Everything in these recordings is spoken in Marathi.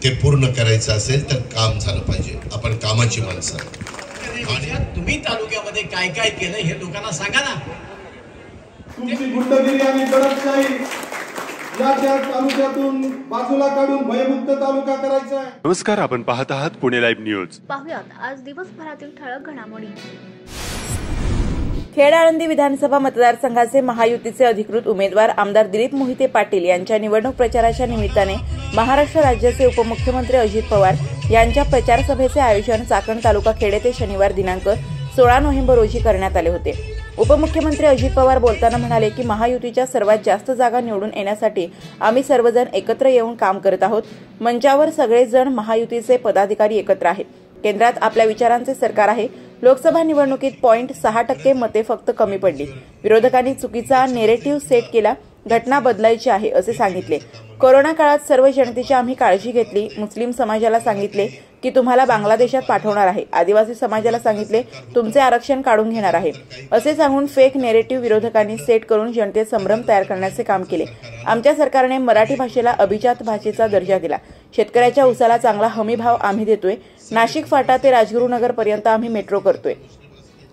ते पूर्ण करायचं असेल तर काम झालं पाहिजे. आपण कामाची माणसं. आणि तुम्ही तालुक्यामध्ये काय काय केलं हे लोकांना सांगा ना. तुमची गुंडगिरी आणि दडपशाही या तालुक्यातून बाजूला काढून भयमुक्त तालुका करायचा आहे. नमस्कार, आपण पाहत आहात पुणे लाईव्ह न्यूज. पाहुयात आज दिवसभरातील ठळक घडामोडी. खेड आळंदी विधानसभा मतदारसंघाचे महायुतीचे अधिकृत उमेदवार आमदार दिलीप मोहिते पाटील यांच्या निवडणूक प्रचाराच्या निमित्ताने महाराष्ट्र राज्याचे उपमुख्यमंत्री अजित पवार यांच्या प्रचार सभेचे आयोजन चाकण तालुका खेड येथे शनिवार दिनांक 16 नोव्हेंबर रोजी करण्यात आले होते. उपमुख्यमंत्री अजित पवार बोलताना म्हणाले की महायुतीच्या सर्वात जास्त जागा निवडून येण्यासाठी आम्ही सर्वजण एकत्र येऊन काम करत आहोत. मंचावर सगळेजण महायुतीचे पदाधिकारी एकत्र आहेत. केंद्रात आपल्या विचारांचे सरकार आहे. लोकसभा निवडणुकीत 0.6% मते फक्त कमी पडली. विरोधकांनी चुकीचा नेरेटिव्ह सेट केला. घटना बदलायची आहे असे सांगितले. कोरोना काळात सर्व जनतेची आम्ही काळजी घेतली. मुस्लिम समाजाला सांगितले की तुम्हाला बांगलादेशात पाठवणार आहे. आदिवासी समाजाला सांगितले तुमचे आरक्षण काढून घेणार आहे असे सांगून फेक नेरेटिव्ह विरोधकांनी सेट करून जनतेत संभ्रम तयार करण्याचे काम केले. आमच्या सरकारने मराठी भाषेला अभिजात भाषेचा दर्जा दिला. शेतकऱ्याच्या उसाला चांगला हमी भाव आम्ही देतोय. नाशिक फाटा ते राजगुरुनगर पर्यंत आम्ही मेट्रो करतोय.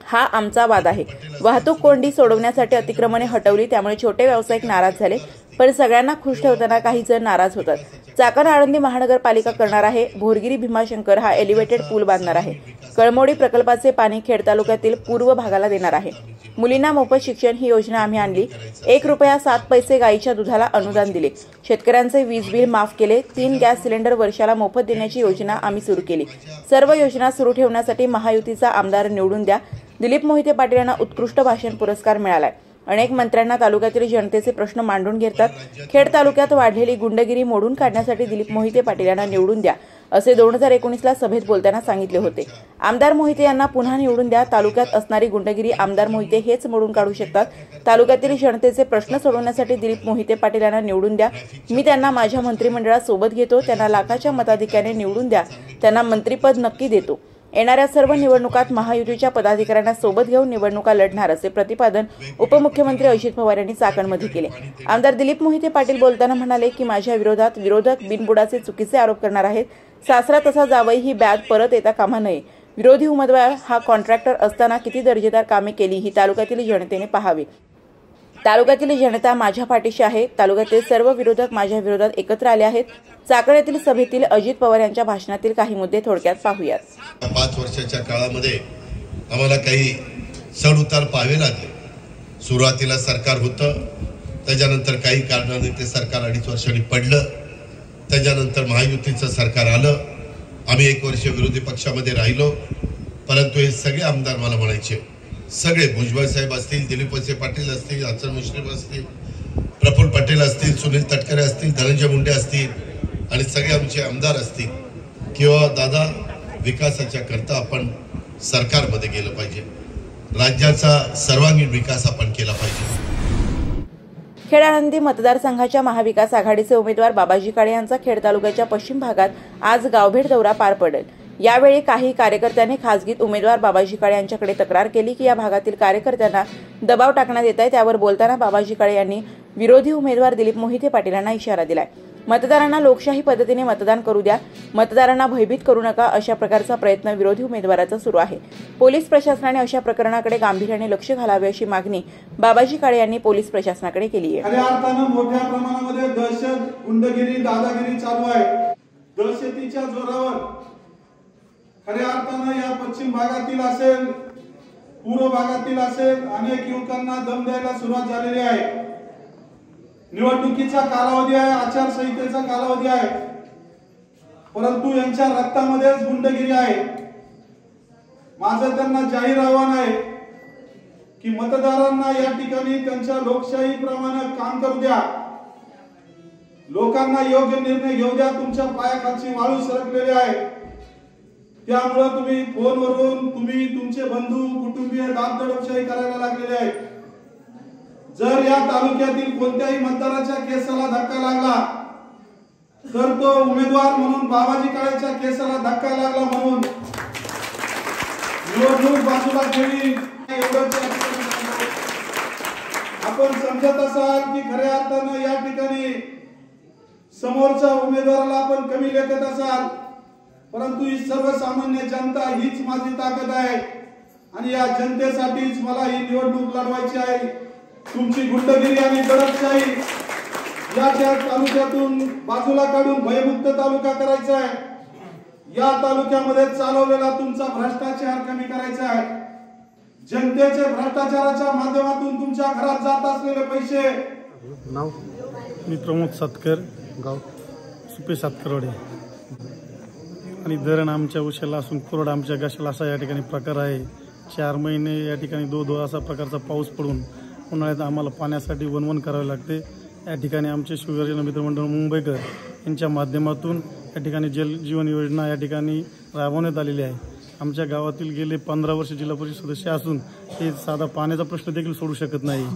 हा आमचा वाद आहे. वाहतूक कोंडी सोडवण्यासाठी अतिक्रमणे हटवली, त्यामुळे छोटे व्यावसायिक नाराज झाले. पण सगळ्यांना खुश ठेवताना काही जण नाराज होतात. चाकण आळंदी महानगरपालिका करणार आहे. भोरगिरी भीमाशंकर हा एलिव्हेटेड पूल बांधणार आहे. कळमोडी प्रकल्पाचे पाणी खेड तालुक्यातील पूर्व भागाला देणार आहे. मुलींना मोफत शिक्षण ही योजना आम्ही आणली. 1 रुपया 7 पैसे गाईच्या दुधाला अनुदान दिले. शेतकऱ्यांचे वीज बिल माफ केले. 3 गॅस सिलेंडर वर्षाला मोफत देण्याची योजना आम्ही सुरू केली. सर्व योजना सुरू ठेवण्यासाठी महायुतीचा आमदार निवडून द्या. दिलीप मोहिते पाटील यांना उत्कृष्ट भाषण पुरस्कार मिळालाय. अनेक मंत्र्यांना तालुक्यातील जनतेचे प्रश्न मांडून घेतात. खेड तालुक्यात वाढलेली गुंडगिरी मोडून काढण्यासाठी दिलीप मोहिते पाटील यांना निवडून द्या असे 2019ला सभेत बोलताना सांगितले होते. आमदार मोहिते यांना पुन्हा निवडून द्या. तालुक्यात असणारी गुंडगिरी आमदार मोहिते हेच मोडून काढू शकतात. तालुक्यातील जनतेचे प्रश्न सोडवण्यासाठी दिलीप मोहिते पाटील यांना निवडून द्या. मी त्यांना माझ्या मंत्रिमंडळात सोबत घेतो. त्यांना लाखाच्या मताधिक्याने निवडून द्या. त्यांना मंत्रिपद नक्की देतो. येणाऱ्या सर्व निवडणुकात महायुतीच्या पदाधिकाऱ्यांना सोबत घेऊन निवडणुका लढणार असे प्रतिपादन उपमुख्यमंत्री अजित पवार यांनी चाकणमध्ये केले. आमदार दिलीप मोहिते पाटील बोलताना म्हणाले की माझ्या विरोधात विरोधक बिनबुडाचे चुकीचे आरोप करणार आहेत. सासरा तसा जावई ही बॅग परत येता कामा नये. विरोधी उमेदवार हा कॉन्ट्रॅक्टर असताना किती दर्जेदार कामे केली ही तालुक्यातील जनतेने पाहावी. तालुक्यातील जनता माझ्या पाठीशी आहे. तालुक्यातील सर्व विरोधक माझ्या विरोधात एकत्र आले आहेत. चाकण येथील सभेतील अजित पवार यांच्या भाषणातील काही मुद्दे थोडक्यात पाहूयात. 5 वर्षाच्या काळामध्ये आम्हाला काही चढ उतार पाहावे लागले. सुरुवातीला सरकार होतं, त्याच्यानंतर काही कारणाने ते सरकार 2.5 वर्षांनी पडलं. त्याच्यानंतर महायुतीचं सरकार आलं. आम्ही 1 वर्ष विरोधी पक्षामध्ये राहिलो. परंतु हे सगळे आमदार मला म्हणायचे, सगळे भुजबळ साहेब असतील, दिलीप वळसे पाटील असतील, हसन मुश्रीफ असतील, प्रफुल्ल पटेल असतील, सुनील तटकरे असतील, धनंजय मुंडे असतील आणि सगळे आमचे आमदार असतील किंवा दादा विकासाच्या करता आपण सरकारमध्ये गेलं पाहिजे. राज्याचा सर्वांगीण विकास आपण केला पाहिजे. खेड आळंदी मतदारसंघाच्या महाविकास आघाडीचे उमेदवार बाबाजी काळे यांचा खेड तालुक्याच्या पश्चिम भागात आज गावभेट दौरा पार पडेल. यावेळी काही कार्यकर्त्यांनी खासगीत उमेदवार बाबाजी काळे यांच्याकडे तक्रार केली की या भागातील कार्यकर्त्यांना दबाव टाकण्यात येत आहे. त्यावर बोलताना बाबाजी काळे यांनी विरोधी उमेदवार दिलीप मोहिते पाटील यांना इशारा दिलाय. मतदारांना लोकशाही पद्धतीने मतदान करू द्या. मतदारांना भयभीत करू नका अशा प्रकारचा प्रयत्न विरोधी उमेदवाराचा सुरू आहे. पोलीस प्रशासनाने अशा प्रकरणाकडे गांभीर्याने लक्ष घालावे अशी मागणी बाबाजी काळे यांनी पोलीस प्रशासनाकडे केली आहे. खऱ्या अर्थानं मोठ्या प्रमाणामध्ये दहशत, गुंडगिरी, दादागिरी चालू आहे. दहशतीच्या जोरावर खऱ्या अर्थानं या पश्चिम भागातील असेल, पूर्व भागातील असेल, अनेक युवकांना दम द्यायला सुरुवात झालेली आहे. निवडणुकीचा कालावधी आहे, आचारसंहितेचा कालावधी आहे, परंतु यांच्या रक्तामध्येच गुंडगिरी आहे. माझं त्यांना जाहीर आव्हान आहे की मतदारांना या ठिकाणी त्यांच्या लोकशाहीप्रमाणे काम करू द्या. लोकांना योग्य निर्णय घेऊ द्या. तुमच्या पायाखालची वाळू सरकलेली आहे. त्यामुळे तुम्ही फोनवरून तुमचे बंधू कुटुंबीय दाबदडपशाही करायला लागलेले आहेत. जर या तालुक्यातील कोणत्याही मतदाराच्या केसाला धक्का लागला तर तो उमेदवार म्हणून बाबाजी काळेच्या केसाला धक्का लागला म्हणून निवडणूक बाजूला ठेवली. आपण समजत असाल की खऱ्या अर्थानं या ठिकाणी समोरच्या उमेदवाराला आपण कमी लेखत असाल, परंतु ही सर्वसामान्य जनता हीच माझी ताकद आहे आणि या जनतेसाठीच मला ही निवडणूक लढवायची आहे. तुमची गुंडगिरी आणि दडपशाही या तालुक्यातून बाजूला काढून भयमुक्त तालुका करायचा आहे. या तालुक्यामध्ये चालवलेला तुमचा भ्रष्टाचार कमी करायचा आहे. जनतेचे भ्रष्टाचाराच्या माध्यमातून तुमच्या घरात जात असलेले पैसे. मी प्रमोद सातकर, गाव सुपे सातकरवाडी. आणि धरण आमच्या उशाला असून कोरड आमच्या घशाला असा या ठिकाणी प्रकार आहे. 4 महिने या ठिकाणी दो असा प्रकारचा पाऊस पडून उन्हाळ्यात आम्हाला पाण्यासाठी वणवण करावे लागते. या ठिकाणी आमचे शिवगर्जन मित्रमंडळ मुंबईकर यांच्या माध्यमातून या ठिकाणी जल जीवन योजना या ठिकाणी राबवण्यात आलेली आहे. आमच्या गावातील गेले 15 वर्ष जिल्हा परिषद सदस्य असून ते साधा पाण्याचा प्रश्न देखील सोडू शकत नाही.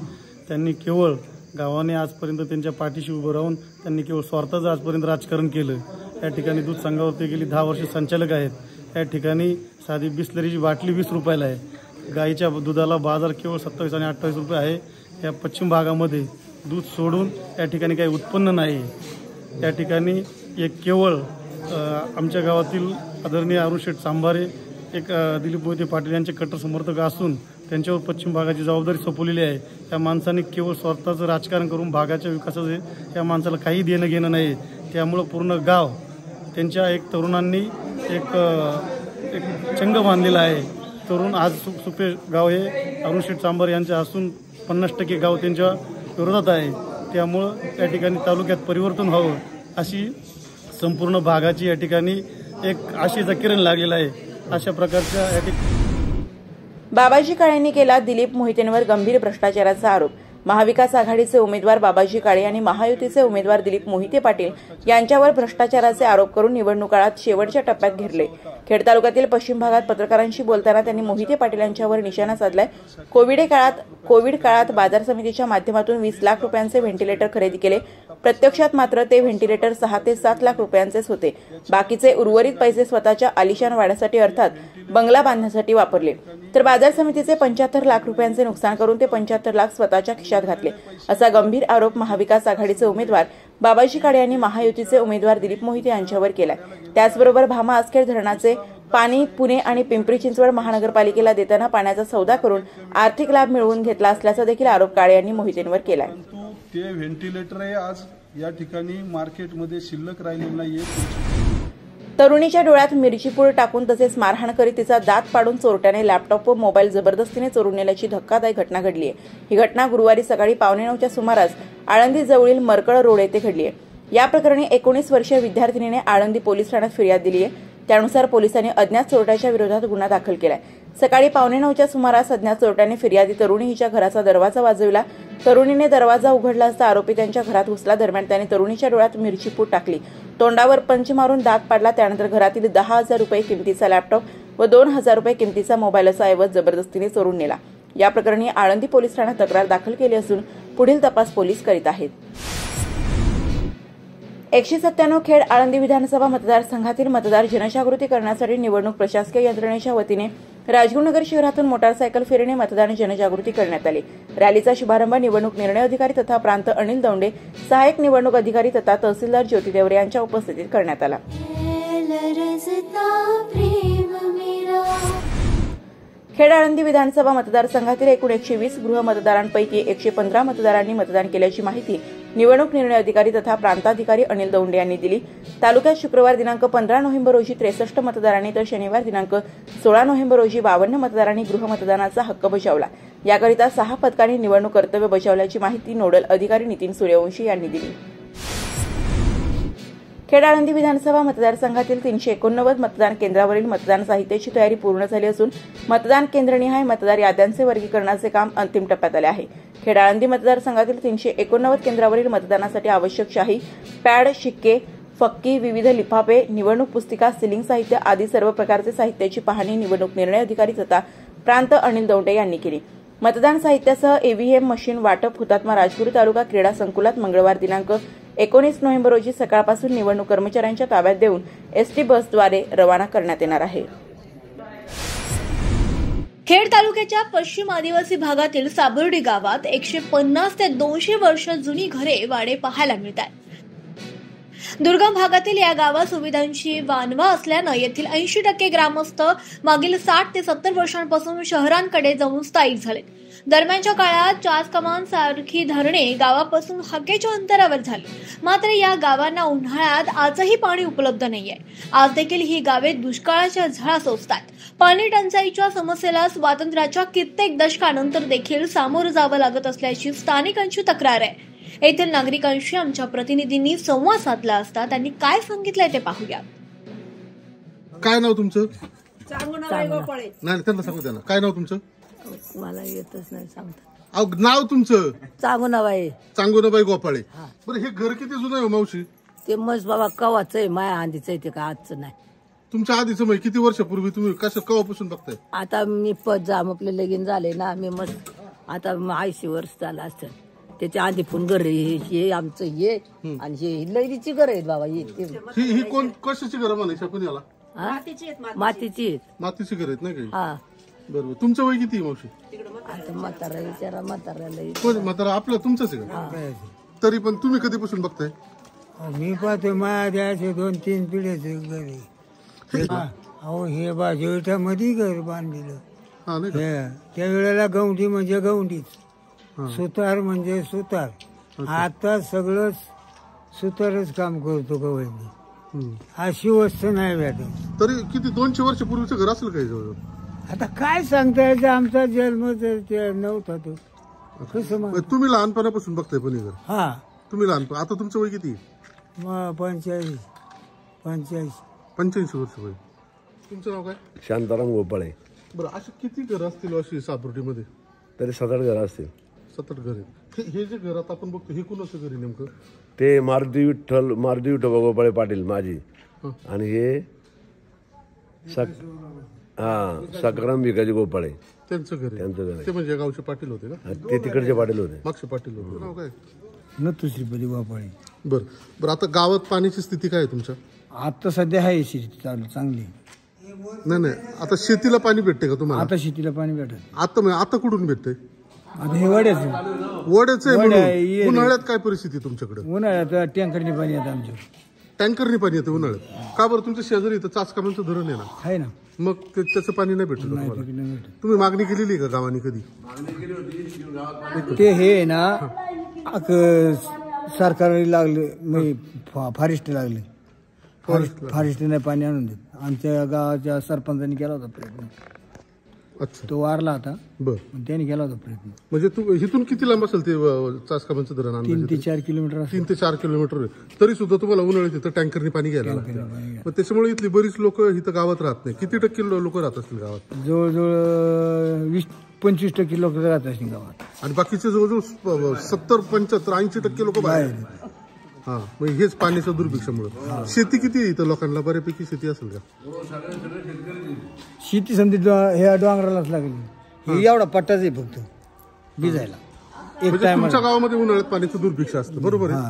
त्यांनी केवळ गावाने आजपर्यंत त्यांच्या पाठीशी उभं राहून त्यांनी केवळ स्वार्थाचं आजपर्यंत राजकारण केलं. या ठिकाणी दूध संघावरती गेली 10 वर्ष संचालक आहेत. या ठिकाणी साधी बिस्लरीची बाटली 20 रुपयाला आहे. गाईच्या दुधाला बाजार केवळ 27 आणि 28 रुपये आहे. या पश्चिम भागामध्ये दूध सोडून या ठिकाणी काही उत्पन्न नाही. या ठिकाणी एक केवळ आमच्या गावातील आदरणीय अरुण शेठ सांभारे एक दिलीप मोहिते पाटील यांचे कट्टर समर्थक असून त्यांच्यावर पश्चिम भागाची जबाबदारी सोपवलेली आहे. या माणसाने केवळ स्वतःचं राजकारण करून भागाच्या विकासाचे या माणसाला काही देणं घेणं नाही. त्यामुळं पूर्ण गाव त्यांच्या एक तरुणांनी एक चंग बांधलेला आहे. तरुण आज सुपे गाव हे अरुण शेठ सांभारे यांचे असून 50% गाव त्यांच्या विरोधात आहे. त्यामुळं या ठिकाणी तालुक्यात परिवर्तन व्हावं अशी संपूर्ण भागाची या ठिकाणी एक आशेचा किरण लागलेला आहे. अशा प्रकारच्या या ठिकाणी बाबाजी काळेंनी केला दिलीप मोहितेंवर गंभीर भ्रष्टाचाराचा आरोप. महाविकास आघाडीचे उमेदवार बाबाजी काळे आणि महायुतीचे उमेदवार दिलीप मोहिते पाटील यांच्यावर भ्रष्टाचाराचे आरोप करून निवडणूक काळात शेवटच्या टप्प्यात घेरले. खेड तालुक्यातील पश्चिम भागात पत्रकारांशी बोलताना त्यांनी मोहिते पाटील यांच्यावर निशाणा साधलाय. कोविड काळात बाजार समितीच्या माध्यमातून 20 लाख रुपयांचे व्हेंटिलेटर खरेदी केले. प्रत्यक्षात मात्र ते व्हेंटिलेटर 6 ते 7 लाख रुपयांचेच होते. बाकीचे उर्वरित पैसे स्वतःच्या आलिशान वाड्यासाठी अर्थात बंगला बांधण्यासाठी वापरले. तर बाजार समितीचे 75 लाख रुपयांचे नुकसान करून ते 75 लाख स्वतःच्या खिशात घातले. असा गंभीर आरोप महाविकास आघाडीचे उमेदवार बाबाजी काळे यांनी महायुतीचे उमेदवार दिलीप मोहिते यांच्यावर केलाय. त्याचबरोबर भामा आसखेड धरणाचे पाणी पुणे आणि पिंपरी चिंचवड महानगरपालिकेला देताना पाण्याचा सौदा करून आर्थिक लाभ मिळवून घेतला असल्याचा देखील आरोप काळे यांनी मोहितेंवर केलाय. ते व्हेंटिलेटर आहे आज या ठिकाणी मार्केटमध्ये शिल्लक राहिलेलं नाहीये. तरुणीच्या डोळ्यात मिरची पूड टाकून तसेच मारहाण करीत तिचा दात पाडून चोरट्याने लॅपटॉप व मोबाईल जबरदस्तीने चोरून नेल्याची धक्कादायक घटना घडली आहे. ही घटना गुरुवारी सकाळी 8:45च्या सुमारास आळंदी जवळील मरकळ रोड येथे घडली आहे. या प्रकरणी 19 वर्षीय विद्यार्थिनीने आळंदी पोलीस ठाण्यात फिर्याद दिली आहे. त्यानुसार पोलिसांनी अज्ञात चोरट्याच्या विरोधात गुन्हा दाखल केलाय. सकाळी 8:45च्या सुमारास अज्ञात चोरट्याने फिर्यादी तरुणी हिच्या घराचा दरवाजा वाजविला. तरुणीने दरवाजा उघडला असता आरोपी त्यांच्या घरात घुसला. दरम्यान त्याने तरुणीच्या डोळ्यात मिरची पूड टाकली, तोंडावर पंच मारून दात पाडला. त्यानंतर घरातील 10,000 रुपये किमतीचा लॅपटॉप व 2,000 रुपये किमतीचा मोबाईल असा ऐवज जबरदस्तीने चोरून नेला. या प्रकरणी आळंदी पोलीस ठाण्यात तक्रार दाखल केली असून पुढील तपास पोलीस करीत आहेत. 197 खेड आळंदी विधानसभा मतदारसंघातील मतदार जनजागृती करण्यासाठी निवडणूक प्रशासकीय यंत्रणेच्या वतीने राजगुरुनगर शहरातून मोटारसायकल फेरीने मतदान जनजागृती करण्यात आली. रॅलीचा शुभारंभ निवडणूक निर्णय अधिकारी तथा प्रांत अनिल दौंडे, सहाय्यक निवडणूक अधिकारी तथा तहसीलदार ज्योती देवरे यांच्या उपस्थितीत करण्यात आला. खेड आळंदी विधानसभा मतदारसंघातील एकूण 120 गृह मतदारांपैकी 115 मतदारांनी मतदान केल्याची माहिती निवडणूक निर्णय अधिकारी तथा प्रांताधिकारी अनिल दौंडे यांनी दिली. तालुक्यात शुक्रवार दिनांक 15 नोव्हेंबर रोजी 63 मतदारांनी तर शनिवार दिनांक 16 नोव्हेंबर रोजी 52 मतदारांनी गृहमतदानाचा हक्क बजावला. याकरिता 6 पथकांनी निवडणूक कर्तव्य बजावल्याची माहिती नोडल अधिकारी नितीन सूर्यवंशी यांनी दिली. खेड आळंदी विधानसभा मतदारसंघातील 389 मतदान केंद्रावरील मतदान साहित्याची तयारी पूर्ण झाली असून मतदान केंद्रनिहाय मतदार याद्यांचे वर्गीकरणाचे काम अंतिम टप्प्यात आले आहे. खेड आळंदी मतदारसंघातील 389 केंद्रावरील मतदानासाठी आवश्यक शाही, पॅड, शिक्के, फक्की, विविध लिफाफे, निवडणूक पुस्तिका, सिलिंग साहित्य आदी सर्व प्रकारचे साहित्याची पाहणी निवडणूक निर्णय अधिकारी तथा प्रांत अनिल दौंडे यांनी केली. मतदान साहित्यासह ईव्हीएम मशीन वाटप हुतात्मा राजगुरू तालुका क्रीडा संकुलात मंगळवार दिनांक 19 नोव्हेंबर रोजी सकाळपासून निवडणूक कर्मचाऱ्यांच्या ताब्यात देऊन एसटी बसद्वारे रवाना करण्यात येणार आहे. खेड तालुक्याच्या पश्चिम आदिवासी भागातील साबर्डी गावात 150 ते 200 वर्ष जुनी घरे वाडे पाहायला मिळतात. दुर्गम भागातील या गावात सुविधांची वानवा असल्यानं येथील 80% ग्रामस्थ मागील 60 ते 70 वर्षांपासून शहरांकडे जाऊन स्थायिक झाले. दरम्यानच्या काळात चासकमान सारखी धरणे गावापासून हाकेच्या अंतरावर झाली. मात्र या गावांना उन्हाळ्यात आजही पाणी उपलब्ध नाहीये. आज देखील ही गावे दुष्काळाच्या झळा सोसतात. पाणी टंचाईच्या समस्येला स्वातंत्र्याच्या कित्येक दशकानंतर देखील सामोरं जावं लागत असल्याची स्थानिकांची तक्रार आहे. येथील नागरिकांशी आमच्या प्रतिनिधींनी संवाद साधला असता त्यांनी काय सांगितलंय ते पाहूया. काय नाव तुमचं? नाही त्यांना सांगू द्या ना. काय नाव तुमचं? मला येतच नाही सांगता. अहो, नाव तुमचं? चांगुणाबाई. चांगुणाबाई गोपाळे. बरं, हे घर किती जुनं आहे मावशी? ते मस्त बाबा कवाच आहे, माया आधीच आहे, ते का आजचं नाही. तुमच्या आधीचं म्हणजे किती वर्षापूर्वी तुम्ही कसं कवापासून बघताय? आता मी आपले लगीन झाले ना, मी मस्त आता 80 वर्ष झालं असतं. त्याच्या आधी पण घर हे आमचं हे आणि हे लैरीची घर आहेत बाबा. ही कोण कशाची घर म्हणायची आपण याला? मातीची घर आहेत ना काही? हा. बरोबर. तुमचं वय किती मावशी? आता म्हातारा विचारा, म्हाताऱ्याला. कोण म्हातारा? आपलं तुमचंच आहे का? तरी पण तुम्ही कधीपासून बघताय? मी पाहतो माया द्यायचे 2-3 पिढ्याचे घर. अहो, हे बाजूटामध्ये घर बांधलेलं. त्या वेळेला गवंडी म्हणजे गवंडीच, सुतार म्हणजे सुतार. आता सगळं सुतारच काम करतो गवंडी. अशी वस्तू नाही भेटत. तरी किती 200 वर्षापूर्वीचं घर असेल काही जवळ? आता काय सांगता यायचं, आमचा जन्म नव्हता तो. कसं तुम्ही लहानपणापासून बघताय पण घर? हा, तुम्ही लहानपण. आता तुमचं वय किती? 85 वर्ष वय. तुमचं नाव काय? शांताराम गोपाळे. बरं, अशी किती घर असतील अशी सापरोटीमध्ये? तरी 7-8 घर असतील. 7-8 घर आहेत. हे जे घर आता आपण बघतो हे कोणाचं घर आहे नेमकं? ते मारुती विठ्ठल गोपाळे पाटील माझी. आणि हे सकाराम भिकाजी गोपाळे त्यांचं घर आहे. त्यांचं घर. ते म्हणजे गावचे पाटील होते का? ते तिकडचे पाटील होते. मागचे पाटील होते. नाव काय? नतुश्रीपती गोपाळे. बरं, आता गावात पाण्याची स्थिती काय आहे तुमच्या? आता सध्या आहे शेती चांगली. नाही, आता शेतीला पाणी भेटते का तुम्हाला? आता शेतीला पाणी भेटत. आता कुठून भेटते? आता हे वड्याचं आहे. उन्हाळ्यात काय परिस्थिती तुमच्याकडे? उन्हाळ्यात टँकरने पाणी येतं आमच्या. टँकरने पाणी येतं उन्हाळ्यात? का बरं? तुमच्या शेजारी इथं चासकामांचं धरण आहे ना? आहे ना. मग त्याचं पाणी नाही भेटत तुम्हाला? तुम्ही मागणी केलेली का गावाने कधी? ते हे ना सरकारला लागले, फॉरेस्ट लागले. फॉरेस्टने पाणी आणून देत. आमच्या गावाच्या सरपंचांनी केला होता प्रयत्न. अच्छा. तो वारला आता. बरं. त्याने केला होता प्रयत्न. म्हणजे इथून किती लांब असेल ते चासकामांचं धरण? 3 ते 4 किलोमीटर. 3 ते 4 किलोमीटर. तरी सुद्धा तुम्हाला उन्हाळ्यात इथं टँकरने पाणी घ्यायला लागतं. मग त्याच्यामुळे इथली बरीच लोक इथं गावात राहत नाही. किती टक्के लोक राहत असतील गावात? जवळजवळ 20-25% लोक राहत असतील गावात. आणि बाकीचे जवळजवळ 70-75-80% लोक बाहेर. हा, मग हेच पाण्याच्या दुर्भिक्षामुळे. शेती किती आहे इथं लोकांना? बऱ्यापैकी शेती असेल का? शेती समजी ह्या डोंगरालाच लागली. एवढा पट्टाच आहे फक्त भिजायला. तुमच्या गावामध्ये उन्हाळ्यात पाण्याचं दुर्भिक्ष असतं, बरोबर आहे?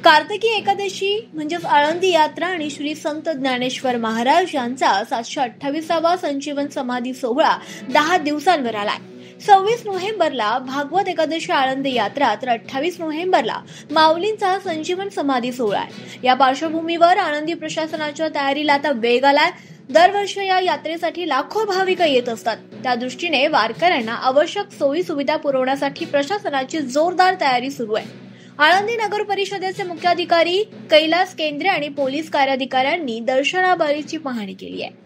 कार्तिकी एकादशी म्हणजेच आळंदी यात्रा आणि श्री संत ज्ञानेश्वर महाराज यांचा 728वा संजीवन समाधी सोहळा 10 दिवसांवर आलाय. 26 नोव्हेंबरला भागवत एकादशी आळंदी यात्रा तर 28 नोव्हेंबरला माऊलींचा संजीवन समाधी सोहळा आहे. या पार्श्वभूमीवर आळंदी प्रशासनाच्या तयारीला आता वेग आलाय. दरवर्षी या यात्रेसाठी लाखो भाविक येत असतात. त्या दृष्टीने वारकऱ्यांना आवश्यक सोयी सुविधा पुरवण्यासाठी प्रशासनाची जोरदार तयारी सुरू आहे. आळंदी नगर परिषदेचे मुख्याधिकारी कैलास केंद्रे आणि पोलीस कार्याधिकाऱ्यांनी दर्शनाबारीची पाहणी केली आहे.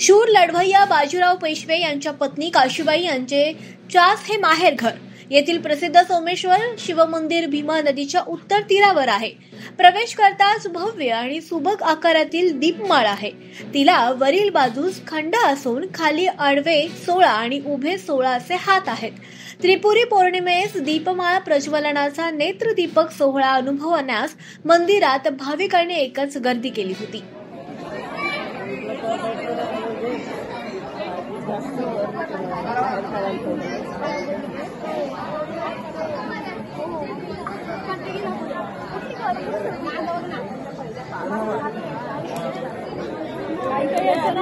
शूर लढवय्या बाजीराव पेशवे यांच्या पत्नी काशीबाई यांचे चास हे माहेर घर. येथील प्रसिद्ध सोमेश्वर शिवमंदिर भीमा नदीच्या उत्तर तीरावर आहे. प्रवेश करताच भव्य आणि सुबक आकारातील दीपमाळ आहे. तिला वरील बाजूस खंड असून खाली आडवे 16 आणि उभे 16 असे हात आहेत. त्रिपुरी पौर्णिमेस दीपमाळा प्रज्वलनाचा नेत्रदीपक सोहळा अनुभवण्यास मंदिरात भाविकांनी एकच गर्दी केली होती.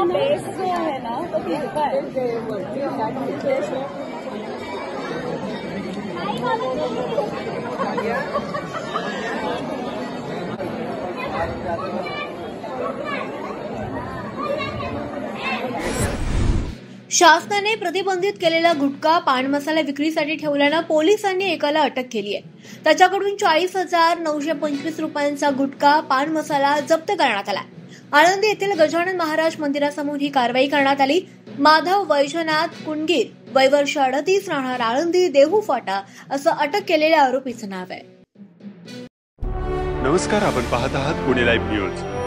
बेस जो आहे ना तो फिरका आहे. शासनाने प्रतिबंधित केलेला गुटखा पान मसाला विक्रीसाठी ठेवल्यानं पोलिसांनी एकाला अटक केली आहे. त्याच्याकडून 40,925 रुपयांचा गुटखा पान मसाला जप्त करण्यात आला. आळंदी येथील गजानन महाराज मंदिरासमोर ही कारवाई करण्यात आली. माधव वैजनाथ कुंडगीर, वय वर्ष 38, राहणार आळंदी, देहू फाटा, असं अटक केलेल्या आरोपीचं नाव आहे. नमस्कार, आपण पाहत आहात पुणे लाईव्ह न्यूज.